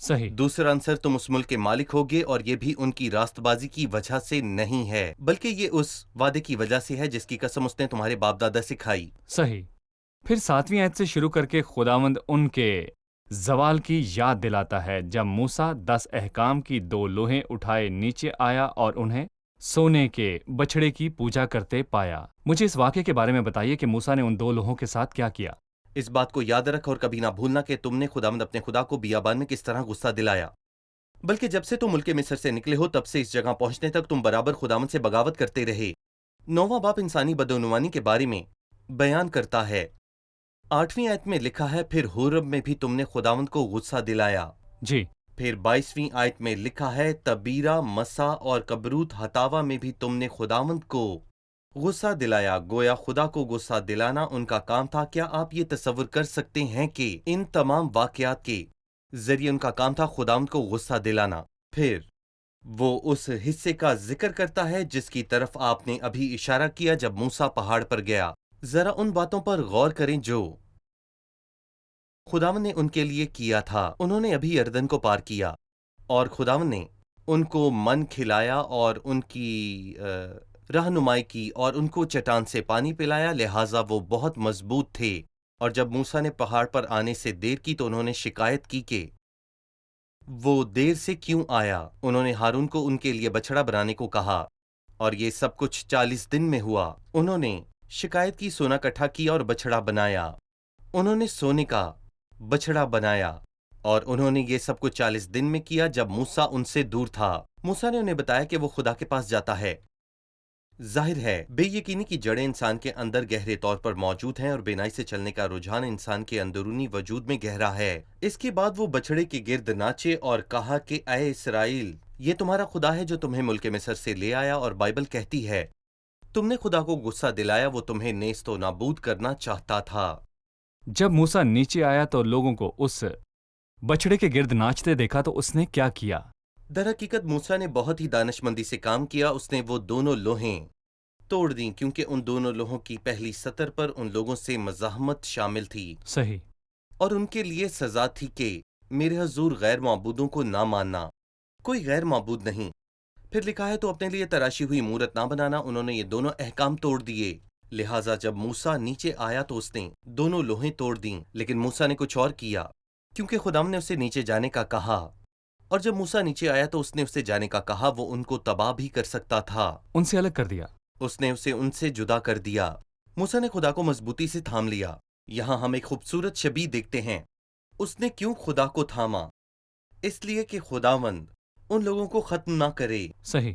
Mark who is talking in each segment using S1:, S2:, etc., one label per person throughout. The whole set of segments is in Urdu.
S1: صحیح
S2: دوسرا عنصر، تم اس ملک کے مالک ہوگے، اور یہ بھی ان کی راست بازی کی وجہ سے نہیں ہے، بلکہ یہ اس وعدے کی وجہ سے ہے جس کی قسم اس نے تمہارے باپ دادا سے کھائی۔
S1: صحیح۔ پھر 7ویں آیت سے شروع کر کے خداوند ان کے زوال کی یاد دلاتا ہے جب موسیٰ 10 احکام کی 2 لوہیں اٹھائے نیچے آیا اور انہیں سونے کے بچھڑے کی پوجا کرتے پایا۔ مجھے اس واقعے کے بارے میں بتائیے کہ موسیٰ نے ان 2 لوہوں کے ساتھ کیا کیا؟
S2: اس بات کو یاد رکھ اور کبھی نہ بھولنا کہ تم نے خداوند اپنے خدا کو بیابان میں کس طرح غصہ دلایا، بلکہ جب سے تم ملک مصر سے نکلے ہو تب سے اس جگہ پہنچنے تک تم برابر خداوند سے بغاوت کرتے رہے۔ 9واں باب انسانی بدعنوانی کے بارے میں بیان کرتا ہے۔ 8ویں آیت میں لکھا ہے، پھر حورب میں بھی تم نے خداوند کو غصہ دلایا۔
S1: جی،
S2: پھر 22ویں آیت میں لکھا ہے، تبیرہ، مسا اور کبروت ہتاوا میں بھی تم نے خداوند کو غصہ دلایا۔ گویا خدا کو غصہ دلانا ان کا کام تھا۔ کیا آپ یہ تصور کر سکتے ہیں کہ ان تمام واقعات کے ذریعے ان کا کام تھا خداوند کو غصہ دلانا؟ پھر وہ اس حصے کا ذکر کرتا ہے جس کی طرف آپ نے ابھی اشارہ کیا جب موسیٰ پہاڑ پر گیا۔ ذرا ان باتوں پر غور کریں جو خداوند نے ان کے لیے کیا تھا۔ انہوں نے ابھی یردن کو پار کیا اور خداوند نے ان کو من کھلایا اور ان کی رہنمائی کی اور ان کو چٹان سے پانی پلایا، لہٰذا وہ بہت مضبوط تھے۔ اور جب موسیٰ نے پہاڑ پر آنے سے دیر کی تو انہوں نے شکایت کی کہ وہ دیر سے کیوں آیا۔ انہوں نے ہارون کو ان کے لیے بچھڑا بنانے کو کہا اور یہ سب کچھ 40 دن میں ہوا۔ انہوں نے شکایت کی، سونا کٹھا کیا اور بچھڑا بنایا۔ انہوں نے سونے کا بچھڑا بنایا اور انہوں نے یہ سب کچھ 40 دن میں کیا جب موسیٰ ان سے دور تھا۔ موسیٰ نے انہیں بتایا کہ وہ خدا کے پاس جاتا ہے۔ ظاہر ہے بے یقینی کی جڑیں انسان کے اندر گہرے طور پر موجود ہیں اور بینائی سے چلنے کا رجحان انسان کے اندرونی وجود میں گہرا ہے۔ اس کے بعد وہ بچھڑے کے گرد ناچے اور کہا کہ اے اسرائیل، یہ تمہارا خدا ہے جو تمہیں ملک مصر سے لے آیا، اور بائبل کہتی ہے تم نے خدا کو غصہ دلایا، وہ تمہیں نیست و نابود کرنا چاہتا تھا۔
S1: جب موسیٰ نیچے آیا تو لوگوں کو اس بچھڑے کے گرد ناچتے دیکھا تو اس نے کیا کیا؟
S2: در حقیقت موسیٰ نے بہت ہی دانش مندی سے کام کیا۔ اس نے وہ دونوں لوہیں توڑ دیں کیونکہ ان دونوں لوہوں کی پہلی سطر پر ان لوگوں سے مزاحمت شامل تھی
S1: صحیح۔
S2: اور ان کے لیے سزا تھی کہ میرے حضور غیر معبودوں کو نہ ماننا، کوئی غیر معبود نہیں۔ پھر لکھا ہے تو اپنے لیے تراشی ہوئی مورت نہ بنانا۔ انہوں نے یہ دونوں احکام توڑ دیے، لہٰذا جب موسیٰ نیچے آیا تو اس نے دونوں لوہیں توڑ دیں۔ لیکن موسیٰ نے کچھ اور کیا کیونکہ خداوند نے اسے نیچے جانے کا کہا، اور جب موسیٰ نیچے آیا تو اس نے اسے جانے کا کہا۔ وہ ان کو تباہ بھی کر سکتا تھا،
S1: ان سے الگ کر دیا۔
S2: اس نے اسے ان سے جدا کر دیا۔ موسیٰ نے خدا کو مضبوطی سے تھام لیا۔ یہاں ہم ایک خوبصورت شبیہ دیکھتے ہیں۔ اس نے کیوں خدا کو تھاما؟ اس لیے کہ خداوند ان لوگوں کو ختم نہ کرے۔
S1: صحیح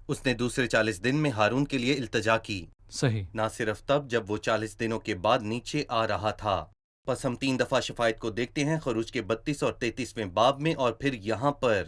S2: اس نے دوسرے 40 دن میں ہارون کے لیے التجا کی،
S1: صحیح۔
S2: نہ صرف تب جب وہ 40 دنوں کے بعد نیچے آ رہا تھا۔ پس ہم 3 دفعہ شفایت کو دیکھتے ہیں، خروج کے 32 اور 33ویں باب میں، اور پھر یہاں پر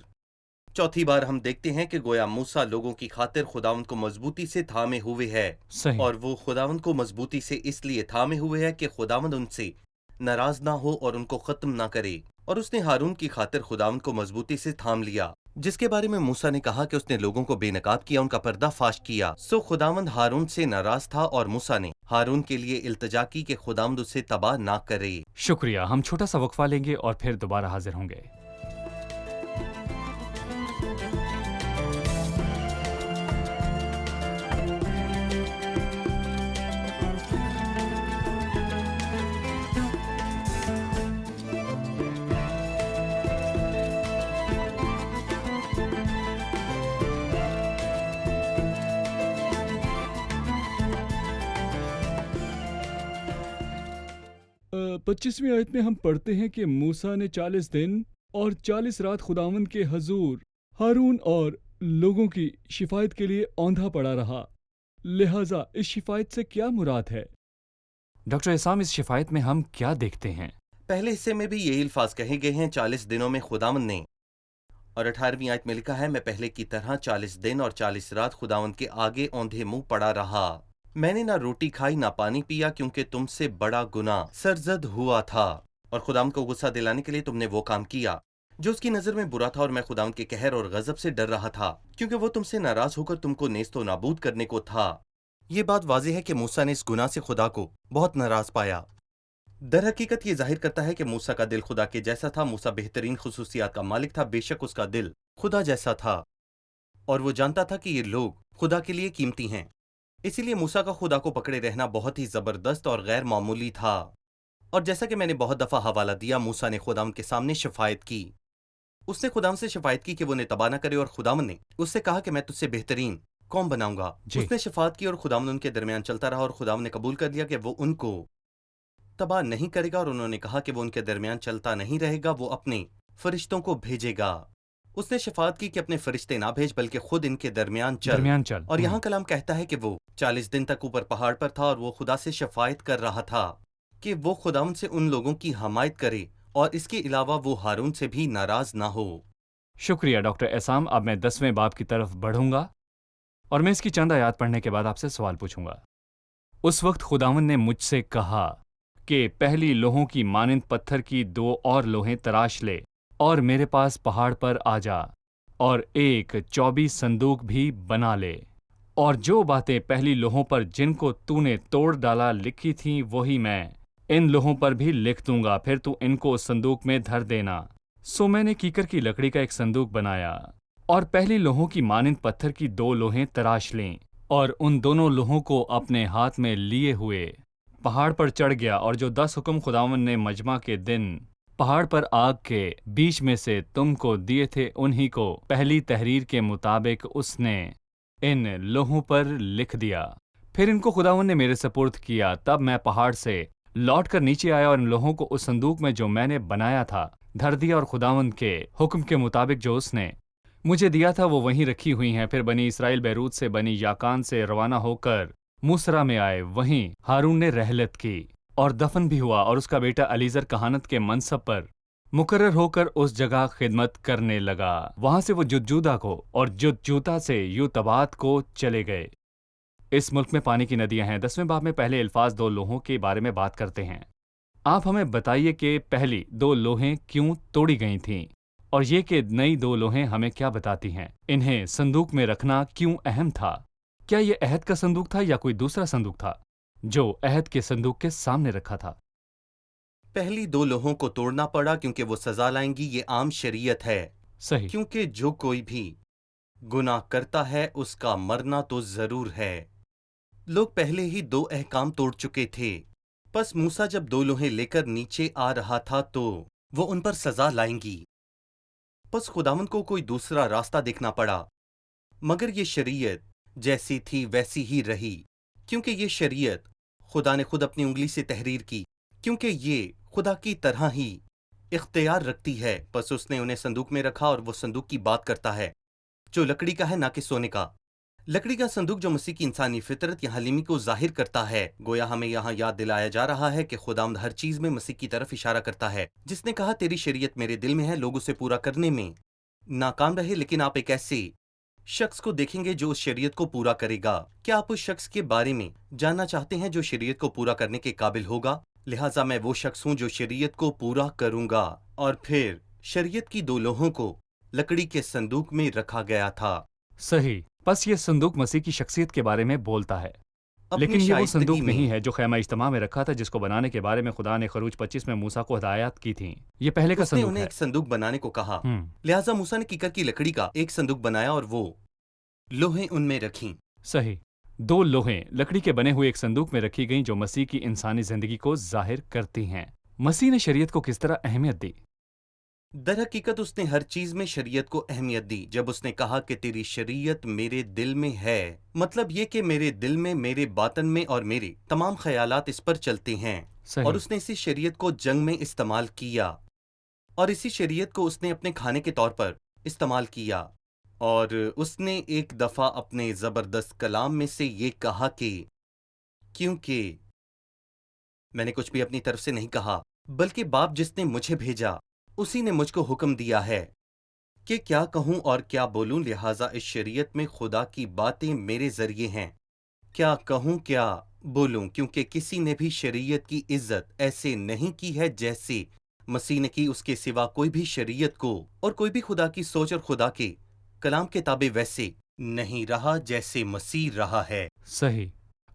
S2: چوتھی بار ہم دیکھتے ہیں کہ گویا موسیٰ لوگوں کی خاطر خداوند کو مضبوطی سے تھامے ہوئے ہے،
S1: صحیح۔
S2: اور وہ خداوند کو مضبوطی سے اس لیے تھامے ہوئے ہے کہ خداوند ان سے ناراض نہ ہو اور ان کو ختم نہ کرے۔ اور اس نے ہارون کی خاطر خداوند کو مضبوطی سے تھام لیا، جس کے بارے میں موسیٰ نے کہا کہ اس نے لوگوں کو بے نقاب کیا، ان کا پردہ فاش کیا۔ سو خداوند ہارون سے ناراض تھا اور موسیٰ نے ہارون کے لیے التجا کی کہ خداوند اسے تباہ نہ کرے۔
S1: شکریہ۔ ہم چھوٹا سا وقفہ لیں گے اور پھر دوبارہ حاضر ہوں گے۔ پچیسویں آیت میں ہم پڑھتے ہیں کہ موسیٰ نے 40 دن اور 40 رات خداوند کے حضور ہارون اور لوگوں کی شفایت کے لیے اوندھا پڑا رہا۔ لہٰذا اس شفایت سے کیا مراد ہے؟ ڈاکٹر عصام، اس شفایت میں ہم کیا دیکھتے ہیں؟
S2: پہلے حصے میں بھی یہی الفاظ کہے گئے ہیں، 40 دنوں میں خداوند نے، اور 18ویں آیت میں لکھا ہے، میں پہلے کی طرح 40 دن اور 40 رات خداوند کے آگے اوندھے منہ پڑا رہا۔ میں نے نہ روٹی کھائی نہ پانی پیا کیونکہ تم سے بڑا گناہ سرزد ہوا تھا، اور خداوند کو غصہ دلانے کے لیے تم نے وہ کام کیا جو اس کی نظر میں برا تھا، اور میں خداوند کے قہر اور غضب سے ڈر رہا تھا کیونکہ وہ تم سے ناراض ہو کر تم کو نیست و نابود کرنے کو تھا۔ یہ بات واضح ہے کہ موسیٰ نے اس گناہ سے خدا کو بہت ناراض پایا۔ در حقیقت یہ ظاہر کرتا ہے کہ موسیٰ کا دل خدا کے جیسا تھا۔ موسیٰ بہترین خصوصیات کا مالک تھا، بے شک اس کا دل خدا جیسا تھا، اور وہ جانتا تھا کہ یہ لوگ خدا کے لیے قیمتی ہیں۔ اسی لیے موسیٰ کا خدا کو پکڑے رہنا بہت ہی زبردست اور غیر معمولی تھا۔ اور جیسا کہ میں نے بہت دفعہ حوالہ دیا، موسیٰ نے خداوند کے سامنے شفاعت کی۔ اس نے خداوند سے شفاعت کی کہ وہ انہیں تباہ نہ کرے، اور خداوند نے اس سے کہا کہ میں تجھ سے بہترین قوم بناؤں گا۔
S1: جی۔
S2: اس نے شفاعت کی اور خداوند ان کے درمیان چلتا رہا، اور خداوند نے قبول کر لیا کہ وہ ان کو تباہ نہیں کرے گا، اور انہوں نے کہا کہ وہ ان کے درمیان چلتا نہیں رہے گا، وہ اپنے فرشتوں کو بھیجے گا۔ اس نے شفاعت کی کہ اپنے فرشتے نہ بھیج بلکہ خود ان کے درمیان چل۔ اور یہاں کلام کہتا ہے کہ وہ 40 دن تک اوپر پہاڑ پر تھا، اور وہ خدا سے شفاعت کر رہا تھا کہ وہ خداوند سے ان لوگوں کی حمایت کرے، اور اس کے علاوہ وہ ہارون سے بھی ناراض نہ ہو۔
S1: شکریہ ڈاکٹر احسام۔ اب میں 10ویں باب کی طرف بڑھوں گا اور میں اس کی چند آیات پڑھنے کے بعد آپ سے سوال پوچھوں گا۔ اس وقت خداوند نے مجھ سے کہا کہ پہلی لوہوں کی مانند پتھر کی 2 اور لوہیں تراش لے اور میرے پاس پہاڑ پر آ جا، اور ایک 24 صندوق بھی بنا لے، اور جو باتیں پہلی لوہوں پر جن کو تو نے توڑ ڈالا لکھی تھیں وہی میں ان لوہوں پر بھی لکھ دوں گا، پھر تو ان کو صندوق میں دھر دینا۔ سو میں نے کیکر کی لکڑی کا ایک صندوق بنایا اور پہلی لوہوں کی مانند پتھر کی 2 لوہیں تراش لیں، اور ان دونوں لوہوں کو اپنے ہاتھ میں لیے ہوئے پہاڑ پر چڑھ گیا، اور جو 10 حکم خداوند نے مجمع کے دن پہاڑ پر آگ کے بیچ میں سے تم کو دیے تھے، انہی کو پہلی تحریر کے مطابق اس نے ان لوہوں پر لکھ دیا۔ پھر ان کو خداوند نے میرے سپرد کیا، تب میں پہاڑ سے لوٹ کر نیچے آیا اور ان لوہوں کو اس صندوق میں جو میں نے بنایا تھا دھر دیا، اور خداوند کے حکم کے مطابق جو اس نے مجھے دیا تھا وہ وہیں رکھی ہوئی ہیں۔ پھر بنی اسرائیل بیروت سے بنی یاکان سے روانہ ہو کر موسرا میں آئے، وہیں ہارون نے رحلت کی اور دفن بھی ہوا، اور اس کا بیٹا علیزر کہانت کے منصب پر مقرر ہو کر اس جگہ خدمت کرنے لگا۔ وہاں سے وہ جدجودا کو اور جدجوتا سے یوتبات کو چلے گئے۔ اس ملک میں پانی کی ندیاں ہیں۔ 10ویں باب میں پہلے الفاظ 2 لوہوں کے بارے میں بات کرتے ہیں۔ آپ ہمیں بتائیے کہ پہلی 2 لوہیں کیوں توڑی گئی تھیں، اور یہ کہ نئی 2 لوہیں ہمیں کیا بتاتی ہیں؟ انہیں صندوق میں رکھنا کیوں اہم تھا؟ کیا یہ عہد کا صندوق تھا یا کوئی دوسرا صندوق تھا جو عہد کے صندوق کے سامنے رکھا تھا؟
S2: پہلی 2 لوہوں کو توڑنا پڑا کیونکہ وہ سزا لائیں گی۔ یہ عام شریعت ہے،
S1: صحیح۔
S2: کیونکہ جو کوئی بھی گناہ کرتا ہے اس کا مرنا تو ضرور ہے۔ لوگ پہلے ہی 2 احکام توڑ چکے تھے، پس موسیٰ جب 2 لوہیں لے کر نیچے آ رہا تھا تو وہ ان پر سزا لائیں گی، پس خداوند کو کوئی دوسرا راستہ دیکھنا پڑا، مگر یہ شریعت جیسی تھی ویسی ہی رہی، کیونکہ یہ شریعت خدا نے خود اپنی انگلی سے تحریر کی، کیونکہ یہ خدا کی طرح ہی اختیار رکھتی ہے۔ پس اس نے انہیں صندوق میں رکھا، اور وہ صندوق کی بات کرتا ہے جو لکڑی کا ہے نہ کہ سونے کا۔ لکڑی کا صندوق جو مسیح کی انسانی فطرت یا حلیمی کو ظاہر کرتا ہے۔ گویا ہمیں یہاں یاد دلایا جا رہا ہے کہ خداوند ہر چیز میں مسیح کی طرف اشارہ کرتا ہے، جس نے کہا تیری شریعت میرے دل میں ہے۔ لوگ اسے پورا کرنے میں ناکام رہے، لیکن آپ ایک ایسے شخص کو دیکھیں گے جو اس شریعت کو پورا کرے گا۔ کیا آپ اس شخص کے بارے میں جاننا چاہتے ہیں جو شریعت کو پورا کرنے کے قابل ہوگا؟ لہٰذا میں وہ شخص ہوں جو شریعت کو پورا کروں گا۔ اور پھر شریعت کی 2 لوہوں کو لکڑی کے صندوق میں رکھا گیا تھا۔
S1: صحیح۔ پس یہ صندوق مسیح کی شخصیت کے بارے میں بولتا ہے،
S2: اپنی
S1: لیکن یہ وہ
S2: شائستگی
S1: صندوق
S2: میں
S1: نہیں ہے جو خیمہ اجتماع میں رکھا تھا، جس کو بنانے کے بارے میں خدا نے خروج 25 میں موسیٰ کو ہدایات کی تھیں۔ یہ پہلے کا
S2: اس نے
S1: صندوق
S2: انہیں
S1: ہے۔
S2: ایک صندوق بنانے کو کہا،
S1: ہم،
S2: لہٰذا موسیٰ نے کیکر کی لکڑی کا ایک صندوق بنایا اور وہ لوہیں ان میں رکھیں۔
S1: صحیح۔ 2 لوہیں لکڑی کے بنے ہوئے ایک صندوق میں رکھی گئیں جو مسیح کی انسانی زندگی کو ظاہر کرتی ہیں۔ مسیح نے شریعت کو کس طرح اہمیت دی؟
S2: در حقیقت اس نے ہر چیز میں شریعت کو اہمیت دی۔ جب اس نے کہا کہ تیری شریعت میرے دل میں ہے، مطلب یہ کہ میرے دل میں، میرے باطن میں، اور میرے تمام خیالات اس پر چلتے ہیں۔
S1: صحیح۔
S2: اور اس نے اسی شریعت کو جنگ میں استعمال کیا، اور اسی شریعت کو اس نے اپنے کھانے کے طور پر استعمال کیا۔ اور اس نے ایک دفعہ اپنے زبردست کلام میں سے یہ کہا کہ کیونکہ میں نے کچھ بھی اپنی طرف سے نہیں کہا، بلکہ باپ جس نے مجھے بھیجا اسی نے مجھ کو حکم دیا ہے کہ کیا کہوں اور کیا بولوں، لہٰذا اس شریعت میں خدا کی باتیں میرے ذریعے ہیں۔ کیا کہوں کیا بولوں، کیونکہ کسی نے بھی شریعت کی عزت ایسے نہیں کی ہے جیسے مسیح نے کی۔ اس کے سوا کوئی بھی شریعت کو اور کوئی بھی خدا کی سوچ اور خدا کے کلام کے تابع ویسے نہیں رہا جیسے مسیح رہا ہے۔
S1: صحیح۔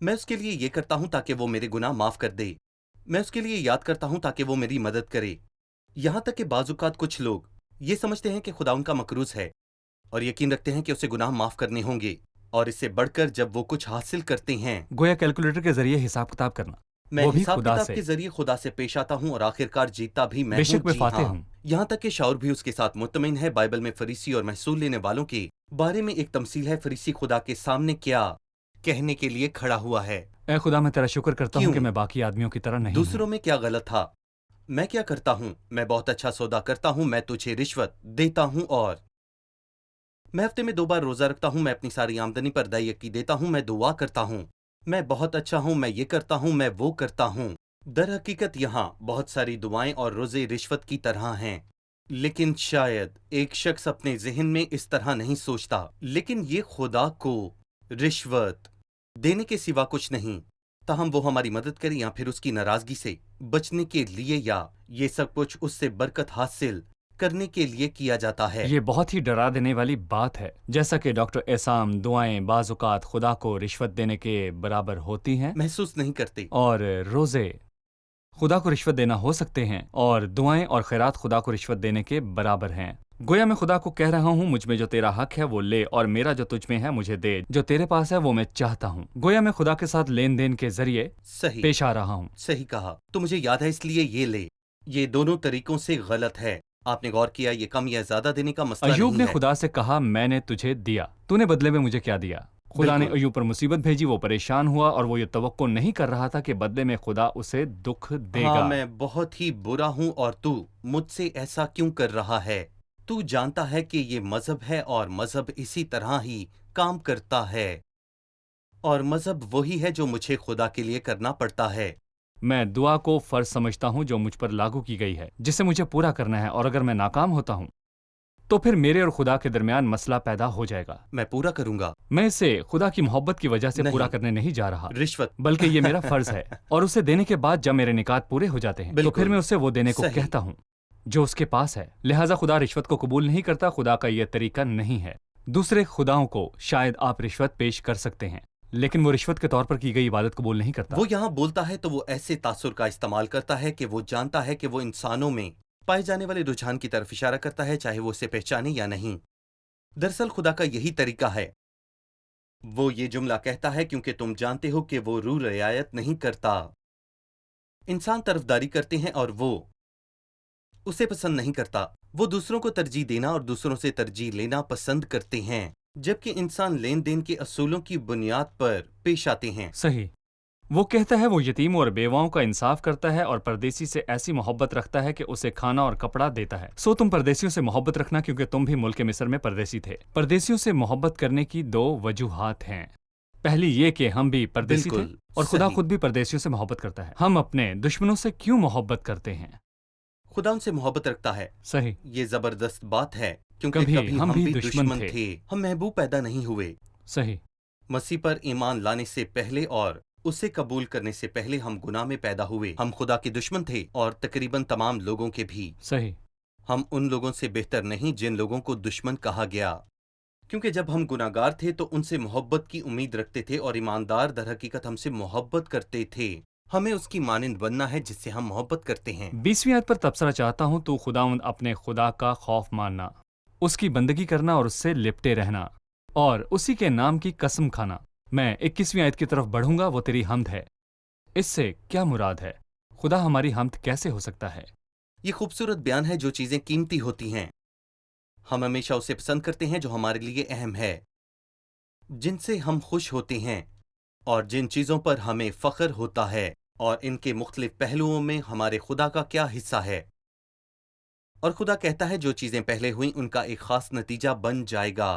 S2: میں اس کے لیے یہ کرتا ہوں تاکہ وہ میرے گناہ معاف کر دے. میں اس کے لیے یاد کرتا ہوں تاکہ وہ میری مدد کرے. یہاں تک کہ بعض اوقات کچھ لوگ یہ سمجھتے ہیں کہ خدا ان کا مقروض ہے اور یقین رکھتے ہیں کہ اسے گناہ معاف کرنے ہوں گے، اور اس سے بڑھ کر جب وہ کچھ حاصل کرتے ہیں.
S1: گویا کیلکولیٹر کے ذریعے حساب کتاب کرنا.
S2: میں
S1: وہ بھی
S2: حساب
S1: خدا
S2: کتاب
S1: سے.
S2: کے ذریعے خدا سے پیش آتا ہوں اور آخر کار جیتتا بھی میں
S1: بے
S2: ہوں.
S1: شک میں
S2: جی
S1: فاتح
S2: ہاں.
S1: ہوں.
S2: یہاں تک کہ شعور بھی اس کے ساتھ مطمئن ہے. بائبل میں فریسی اور محصول لینے والوں کے بارے میں ایک تمثیل ہے. فریسی خدا کے سامنے کیا کہنے کے لیے کھڑا ہوا ہے؟
S1: اے خدا میں تیرا شکر کرتا ہوں
S2: کیوں؟
S1: کہ میں باقی آدمیوں کی طرح نہیں ہوں.
S2: دوسروں میں کیا غلط تھا؟ میں کیا کرتا ہوں؟ میں بہت اچھا سودا کرتا ہوں. میں تجھے رشوت دیتا ہوں اور میں ہفتے میں 2 بار روزہ رکھتا ہوں. میں اپنی ساری آمدنی پر 10% دیتا ہوں. میں دعا کرتا ہوں. میں بہت اچھا ہوں. میں یہ کرتا ہوں. میں وہ کرتا ہوں. در حقیقت یہاں بہت ساری دعائیں اور روزے رشوت کی طرح ہیں، لیکن شاید ایک شخص اپنے ذہن میں اس طرح نہیں سوچتا. لیکن یہ خدا کو رشوت دینے کے سوا کچھ نہیں. تاہم وہ ہماری مدد کرے یا پھر اس کی ناراضگی سے بچنے کے لیے، یا یہ سب کچھ اس سے برکت حاصل کرنے کے لیے کیا جاتا ہے.
S1: یہ بہت ہی ڈرا دینے والی بات ہے. جیسا کہ ڈاکٹر احسام، دعائیں بعض اوقات خدا کو رشوت دینے کے برابر ہوتی ہیں،
S2: محسوس نہیں کرتے.
S1: اور روزے خدا کو رشوت دینا ہو سکتے ہیں، اور دعائیں اور خیرات خدا کو رشوت دینے کے برابر ہیں. گویا میں خدا کو کہہ رہا ہوں، مجھ میں جو تیرا حق ہے وہ لے، اور میرا جو تجھ میں ہے مجھے دے. جو تیرے پاس ہے وہ میں چاہتا ہوں. گویا میں خدا کے ساتھ لین دین کے ذریعے
S2: صحیح
S1: پیش آ رہا ہوں.
S2: صحیح کہا. تو مجھے یاد ہے، اس لیے یہ لے. یہ دونوں طریقوں سے غلط ہے. آپ نے غور کیا یہ کم یا زیادہ دینے کا مسئلہ
S1: ایوب
S2: نہیں
S1: نے
S2: ہے.
S1: خدا سے کہا، میں نے تجھے دیا، تو نے بدلے میں مجھے کیا دیا؟ خدا نے
S2: بالکل.
S1: ایوب پر مصیبت بھیجی، وہ پریشان ہوا، اور وہ یہ توقع نہیں کر رہا تھا کہ بدلے میں خدا اسے دکھ دے
S2: ہاں
S1: گا.
S2: میں بہت ہی برا ہوں اور تو مجھ سے ایسا کیوں کر رہا ہے؟ تو جانتا ہے کہ یہ مذہب ہے اور مذہب اسی طرح ہی کام کرتا ہے، اور مذہب وہی ہے جو مجھے خدا کے لیے کرنا پڑتا ہے.
S1: میں دعا کو فرض سمجھتا ہوں جو مجھ پر لاگو کی گئی ہے، جسے مجھے پورا کرنا ہے، اور اگر میں ناکام ہوتا ہوں تو پھر میرے اور خدا کے درمیان مسئلہ پیدا ہو جائے گا.
S2: میں پورا کروں گا.
S1: میں اسے خدا کی محبت کی وجہ سے
S2: نہیں.
S1: پورا کرنے نہیں جا رہا،
S2: رشوت.
S1: بلکہ یہ میرا فرض ہے. اور اسے دینے کے بعد جب میرے نکات پورے ہو جاتے ہیں تو
S2: بالکل.
S1: پھر میں اسے وہ دینے کو
S2: صحیح.
S1: کہتا ہوں جو اس کے پاس ہے. لہٰذا خدا رشوت کو قبول نہیں کرتا. خدا کا یہ طریقہ نہیں ہے. دوسرے خداؤں کو شاید آپ رشوت پیش کر سکتے ہیں، لیکن وہ رشوت کے طور پر کی گئی عبادت قبول نہیں کرتا.
S2: وہ یہاں بولتا ہے تو وہ ایسے تاثر کا استعمال کرتا ہے کہ وہ جانتا ہے کہ وہ انسانوں میں پائے جانے والے رجحان کی طرف اشارہ کرتا ہے، چاہے وہ اسے پہچانے یا نہیں. دراصل خدا کا یہی طریقہ ہے. وہ یہ جملہ کہتا ہے کیونکہ تم جانتے ہو کہ وہ روح رعایت نہیں کرتا. انسان طرفداری کرتے ہیں اور وہ اسے پسند نہیں کرتا. وہ دوسروں کو ترجیح دینا اور دوسروں سے ترجیح لینا پسند کرتے ہیں، جبکہ انسان لین دین کے اصولوں کی بنیاد پر پیش آتے ہیں.
S1: صحیح. وہ کہتا ہے وہ یتیم اور بیواؤں کا انصاف کرتا ہے اور پردیسی سے ایسی محبت رکھتا ہے کہ اسے کھانا اور کپڑا دیتا ہے. سو تم پردیسیوں سے محبت رکھنا کیونکہ تم بھی ملک مصر میں پردیسی تھے. پردیسیوں سے محبت کرنے کی 2 وجوہات ہیں. پہلی یہ کہ ہم بھی پردیسی تھے،
S2: بالکل
S1: اور خدا
S2: صحیح.
S1: خود بھی پردیسیوں سے محبت کرتا ہے. ہم اپنے دشمنوں سے کیوں محبت کرتے ہیں؟
S2: خدا ان سے محبت رکھتا ہے.
S1: صحیح.
S2: یہ زبردست بات ہے کیونکہ
S1: کبھی ہم بھی دشمن تھے.
S2: ہم محبوب پیدا نہیں ہوئے.
S1: صحیح.
S2: مسیح پر ایمان لانے سے پہلے اور اسے قبول کرنے سے پہلے ہم گناہ میں پیدا ہوئے. ہم خدا کے دشمن تھے اور تقریباً تمام لوگوں کے بھی.
S1: صحیح.
S2: ہم ان لوگوں سے بہتر نہیں جن لوگوں کو دشمن کہا گیا، کیونکہ جب ہم گناہ گار تھے تو ان سے محبت کی امید رکھتے تھے، اور ایماندار در حقیقت ہم سے محبت کرتے تھے. ہمیں اس کی مانند بننا ہے جس سے ہم محبت کرتے ہیں.
S1: 20ویں آیت پر تبصرہ چاہتا ہوں. تو خداوند اپنے خدا کا خوف ماننا، اس کی بندگی کرنا اور اس سے لپٹے رہنا، اور اسی کے نام کی قسم کھانا. میں 21ویں آیت کی طرف بڑھوں گا. وہ تیری حمد ہے. اس سے کیا مراد ہے؟ خدا ہماری حمد کیسے ہو سکتا ہے؟
S2: یہ خوبصورت بیان ہے. جو چیزیں قیمتی ہوتی ہیں ہم ہمیشہ اسے پسند کرتے ہیں، جو ہمارے لیے اہم ہے، جن سے ہم خوش ہوتے ہیں، اور جن چیزوں پر ہمیں فخر ہوتا ہے، اور ان کے مختلف پہلوؤں میں ہمارے خدا کا کیا حصہ ہے. اور خدا کہتا ہے جو چیزیں پہلے ہوئیں ان کا ایک خاص نتیجہ بن جائے گا.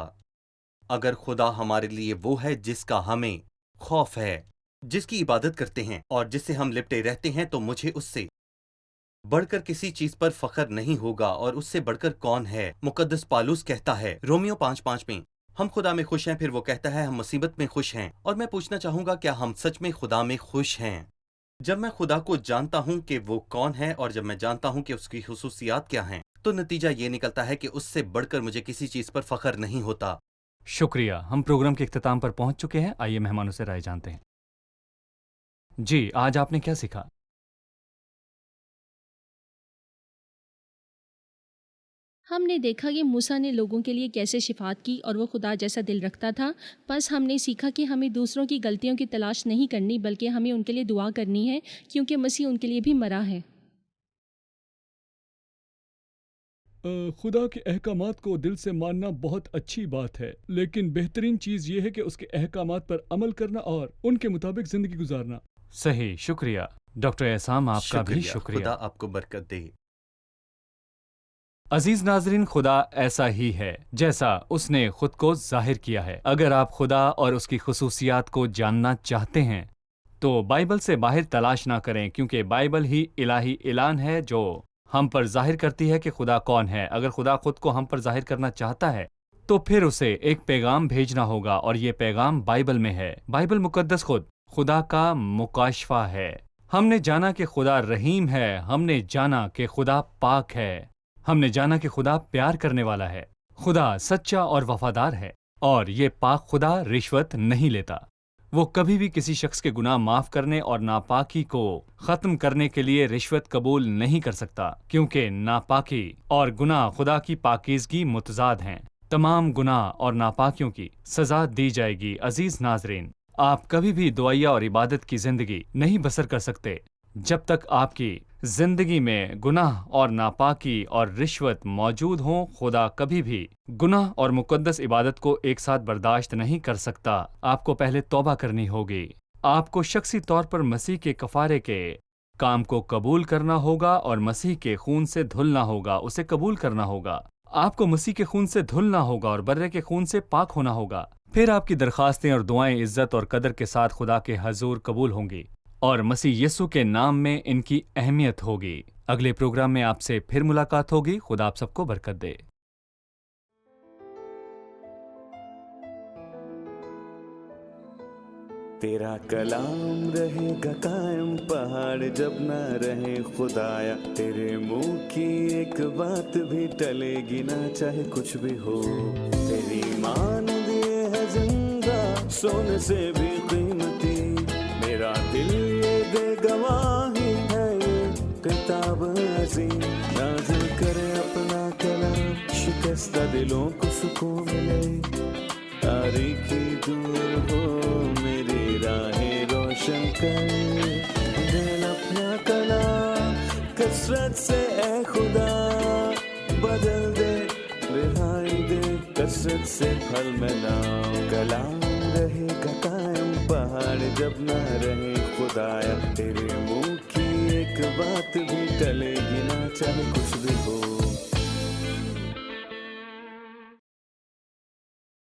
S2: اگر خدا ہمارے لیے وہ ہے جس کا ہمیں خوف ہے، جس کی عبادت کرتے ہیں اور جس سے ہم لپٹے رہتے ہیں، تو مجھے اس سے بڑھ کر کسی چیز پر فخر نہیں ہوگا. اور اس سے بڑھ کر کون ہے؟ مقدس پالوس کہتا ہے رومیو 5:5 میں، ہم خدا میں خوش ہیں. پھر وہ کہتا ہے ہم مصیبت میں خوش ہیں. اور میں پوچھنا چاہوں گا، کیا ہم سچ میں خدا میں خوش ہیں؟ جب میں خدا کو جانتا ہوں کہ وہ کون ہے، اور جب میں جانتا ہوں کہ اس کی خصوصیات کیا ہیں، تو نتیجہ یہ نکلتا ہے کہ اس سے بڑھ کر مجھے کسی چیز پر فخر نہیں ہوتا.
S1: شکریہ. ہم پروگرام کے اختتام پر پہنچ چکے ہیں. آئیے مہمانوں سے رائے جانتے ہیں. جی، آج آپ نے کیا سیکھا؟
S3: ہم نے دیکھا کہ موسیٰ نے لوگوں کے لیے کیسے شفاعت کی اور وہ خدا جیسا دل رکھتا تھا۔ بس ہم نے سیکھا کہ ہمیں دوسروں کی غلطیوں کی تلاش نہیں کرنی، بلکہ ہمیں ان کے لیے دعا کرنی ہے، کیونکہ مسیح ان کے لیے بھی مرا ہے۔
S4: خدا کے احکامات کو دل سے ماننا بہت اچھی بات ہے، لیکن بہترین چیز یہ ہے کہ اس کے احکامات پر عمل کرنا اور ان کے مطابق زندگی گزارنا۔
S1: صحیح، شکریہ ڈاکٹر احسام، آپ کا بھی شکریہ۔
S2: خدا آپ کو برکت دے۔
S1: عزیز ناظرین، خدا ایسا ہی ہے جیسا اس نے خود کو ظاہر کیا ہے۔ اگر آپ خدا اور اس کی خصوصیات کو جاننا چاہتے ہیں تو بائبل سے باہر تلاش نہ کریں، کیونکہ بائبل ہی الہی اعلان ہے جو ہم پر ظاہر کرتی ہے کہ خدا کون ہے۔ اگر خدا خود کو ہم پر ظاہر کرنا چاہتا ہے تو پھر اسے ایک پیغام بھیجنا ہوگا، اور یہ پیغام بائبل میں ہے۔ بائبل مقدس خود خدا کا مکاشفہ ہے۔ ہم نے جانا کہ خدا رحیم ہے، ہم نے جانا کہ خدا پاک ہے، ہم نے جانا کہ خدا پیار کرنے والا ہے، خدا سچا اور وفادار ہے، اور یہ پاک خدا رشوت نہیں لیتا۔ وہ کبھی بھی کسی شخص کے گناہ معاف کرنے اور ناپاکی کو ختم کرنے کے لیے رشوت قبول نہیں کر سکتا، کیونکہ ناپاکی اور گناہ خدا کی پاکیزگی متضاد ہیں۔ تمام گناہ اور ناپاکیوں کی سزا دی جائے گی۔ عزیز ناظرین، آپ کبھی بھی دعائیا اور عبادت کی زندگی نہیں بسر کر سکتے جب تک آپ کی زندگی میں گناہ اور ناپاکی اور رشوت موجود ہوں۔ خدا کبھی بھی گناہ اور مقدس عبادت کو ایک ساتھ برداشت نہیں کر سکتا۔ آپ کو پہلے توبہ کرنی ہوگی، آپ کو شخصی طور پر مسیح کے کفارے کے کام کو قبول کرنا ہوگا اور مسیح کے خون سے دھلنا ہوگا، اسے قبول کرنا ہوگا۔ آپ کو مسیح کے خون سے دھلنا ہوگا اور برے کے خون سے پاک ہونا ہوگا۔ پھر آپ کی درخواستیں اور دعائیں عزت اور قدر کے ساتھ خدا کے حضور قبول ہوں گی، اور مسیح یسوع کے نام میں ان کی اہمیت ہوگی۔ اگلے پروگرام میں آپ سے پھر ملاقات ہوگی۔ خدا آپ سب کو برکت دے۔
S5: تیرا کلام رہے گا قائم، پہاڑ جب نہ رہے خدایا، تیرے منہ کی ایک بات بھی ٹلے گی نہ، چاہے کچھ بھی ہو۔ تیری مانند یہ ہے زندہ، سونے سے بھی قیمتی، میرا دل یہ دے گواہی ہے، یہ کتاب عظیم نازل کرے اپنا کلام، شکستہ دلوں کو سکون ملے، تاریکی دور ہو میری راہیں روشن کر، دل اپنا کلام کثرت سے اے خدا بدل دے، رہائی دے کثرت سے پھل ملاؤ۔ کلام رہے گا قائم، پہاڑ جب نہ رہے خدایا، تیرے منہ کی ایک بات بھی ٹلے گی نہ، چاہے کچھ بھی ہو۔